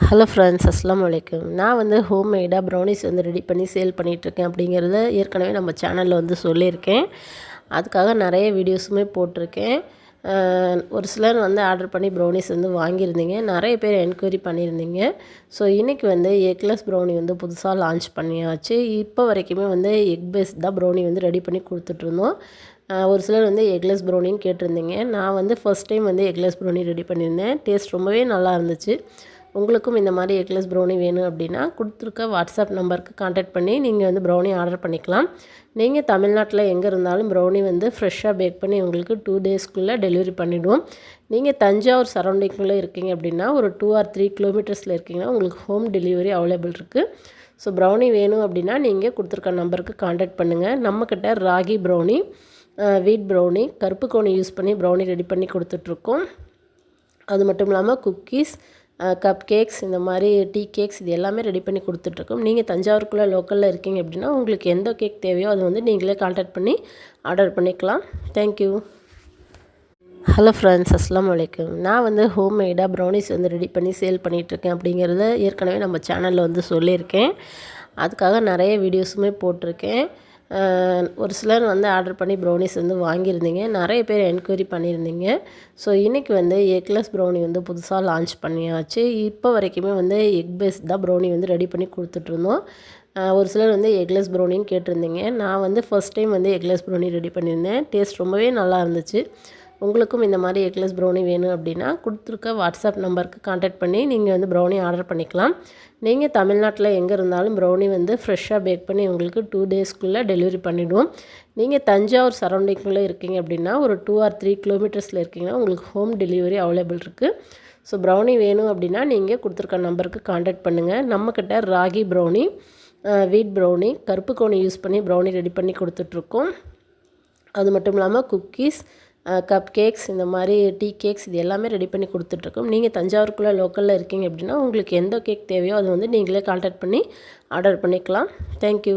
Hello friends, அஸ்ஸலாமு அலைக்கும். நான் வந்து ஹோம்மேடாக ப்ரௌனிஸ் வந்து ரெடி பண்ணி சேல் பண்ணிகிட்ருக்கேன் அப்படிங்கிறத ஏற்கனவே நம்ம சேனலில் வந்து சொல்லியிருக்கேன். அதுக்காக நிறைய வீடியோஸுமே போட்டிருக்கேன். ஒரு சிலர் வந்து ஆர்டர் பண்ணி ப்ரௌனிஸ் வந்து வாங்கியிருந்தீங்க. நிறைய பேர் என்கொயரி பண்ணியிருந்தீங்க. ஸோ இன்றைக்கி வந்து எக்லெஸ் ப்ரௌனி வந்து புதுசாக லான்ச் பண்ணியாச்சு. இப்போ வரைக்குமே வந்து எக் பேஸ்ட் தான் ப்ரௌனி வந்து ரெடி பண்ணி கொடுத்துட்ருந்தோம். ஒரு சிலர் வந்து எக்லெஸ் ப்ரௌனின்னு கேட்டிருந்தீங்க. நான் வந்து ஃபர்ஸ்ட் டைம் வந்து எக்லெஸ் ப்ரௌனி ரெடி பண்ணியிருந்தேன். டேஸ்ட் ரொம்பவே நல்லா இருந்துச்சு. உங்களுக்கும் இந்த மாதிரி எக்லெஸ் ப்ரௌனி வேணும் அப்படின்னா கொடுத்துருக்க வாட்ஸ்அப் நம்பருக்கு கான்டாக்ட் பண்ணி நீங்கள் வந்து ப்ரௌனி ஆர்டர் பண்ணிக்கலாம். நீங்கள் தமிழ்நாட்டில் எங்கே இருந்தாலும் ப்ரௌனி வந்து ஃப்ரெஷ்ஷாக பேக் பண்ணி உங்களுக்கு 2 டேஸ்க்குள்ளே டெலிவரி பண்ணிவிடுவோம். நீங்கள் தஞ்சாவூர் சரௌண்டிங்குள்ளே இருக்கீங்க அப்படின்னா ஒரு 2 or 3 கிலோமீட்டர்ஸில் இருக்கீங்கன்னா உங்களுக்கு ஹோம் டெலிவரி அவைலபிள் இருக்குது. ஸோ ப்ரௌனி வேணும் அப்படின்னா நீங்கள் கொடுத்துருக்க நம்பருக்கு கான்டாக்ட் பண்ணுங்கள். நம்மக்கிட்ட ராகி ப்ரௌனி, வீட் ப்ரௌனி, கருப்பு கோணி யூஸ் பண்ணி ப்ரௌனி ரெடி பண்ணி கொடுத்துட்ருக்கோம். அது மட்டும் இல்லாமல் குக்கீஸ், கப் கேக்ஸ், இந்த மாதிரி டீ கேக்ஸ் இது எல்லாமே ரெடி பண்ணி கொடுத்துட்ருக்கோம். நீங்கள் தஞ்சாவூருக்குள்ளே லோக்கலில் இருக்கீங்க அப்படின்னா உங்களுக்கு எந்த கேக் தேவையோ அது வந்து நீங்களே கான்டாக்ட் பண்ணி ஆர்டர் பண்ணிக்கலாம். தேங்க்யூ. ஹலோ ஃப்ரெண்ட்ஸ், அஸ்ஸலாமு அலைக்கும். நான் வந்து ஹோம்மேடாக ப்ரௌனிஸ் வந்து ரெடி பண்ணி சேல் பண்ணிகிட்ருக்கேன் அப்படிங்கிறத ஏற்கனவே நம்ம சேனலில் வந்து சொல்லியிருக்கேன். அதுக்காக நிறைய வீடியோஸுமே போட்டிருக்கேன். ஒரு சிலர் வந்து ஆர்டர் பண்ணி ப்ரௌனிஸ் வந்து வாங்கியிருந்தீங்க. நிறைய பேர் என்கொயரி பண்ணியிருந்தீங்க. ஸோ இன்றைக்கி வந்து எக்லெஸ் ப்ரௌனி வந்து புதுசாக லான்ச் பண்ணியாச்சு. இப்போ வரைக்குமே வந்து எக் பேஸ்ட் தான் ப்ரௌனி வந்து ரெடி பண்ணி கொடுத்துட்ருந்தோம். ஒரு சிலர் வந்து எக்லெஸ் ப்ரௌனின்னு கேட்டிருந்தீங்க. நான் வந்து ஃபர்ஸ்ட் டைம் வந்து எக்லெஸ் ப்ரௌனி ரெடி பண்ணியிருந்தேன். டேஸ்ட் ரொம்பவே நல்லா இருந்துச்சு. உங்களுக்கும் இந்த மாதிரி எக்லெஸ் ப்ரௌனி வேணும் அப்படின்னா கொடுத்துருக்க வாட்ஸ்அப் நம்பருக்கு கான்டாக்ட் பண்ணி நீங்கள் வந்து ப்ரௌனி ஆர்டர் பண்ணிக்கலாம். நீங்கள் தமிழ்நாட்டில் எங்கே இருந்தாலும் ப்ரௌனி வந்து ஃப்ரெஷ்ஷாக பேக் பண்ணி உங்களுக்கு 2 டேஸ்க்குள்ளே டெலிவரி பண்ணிவிடுவோம். நீங்கள் தஞ்சாவூர் சரௌண்டிங்குள்ளே இருக்கீங்க அப்படின்னா ஒரு 2 or 3 கிலோமீட்டர்ஸில் இருக்கீங்கன்னா உங்களுக்கு ஹோம் டெலிவரி அவைலபிள் இருக்குது. ஸோ ப்ரௌனி வேணும் அப்படின்னா நீங்கள் கொடுத்துருக்க நம்பருக்கு கான்டாக்ட் பண்ணுங்கள். நம்மக்கிட்ட ராகி ப்ரௌனி, வீட் ப்ரௌனி, கருப்பு கோணி யூஸ் பண்ணி ப்ரௌனி ரெடி பண்ணி கொடுத்துட்ருக்கோம். அது மட்டும் இல்லாமல் குக்கீஸ், கப் கேக்ஸ், இந்த மாதிரி டீ கேக்ஸ் இது எல்லாமே ரெடி பண்ணி கொடுத்துட்ருக்கோம். நீங்கள் தஞ்சாவூருக்குள்ளே லோக்கலில் இருக்கீங்க அப்படின்னா உங்களுக்கு எந்த கேக் தேவையோ அது வந்து நீங்களே கான்டாக்ட் பண்ணி ஆர்டர் பண்ணிக்கலாம். தேங்க்யூ.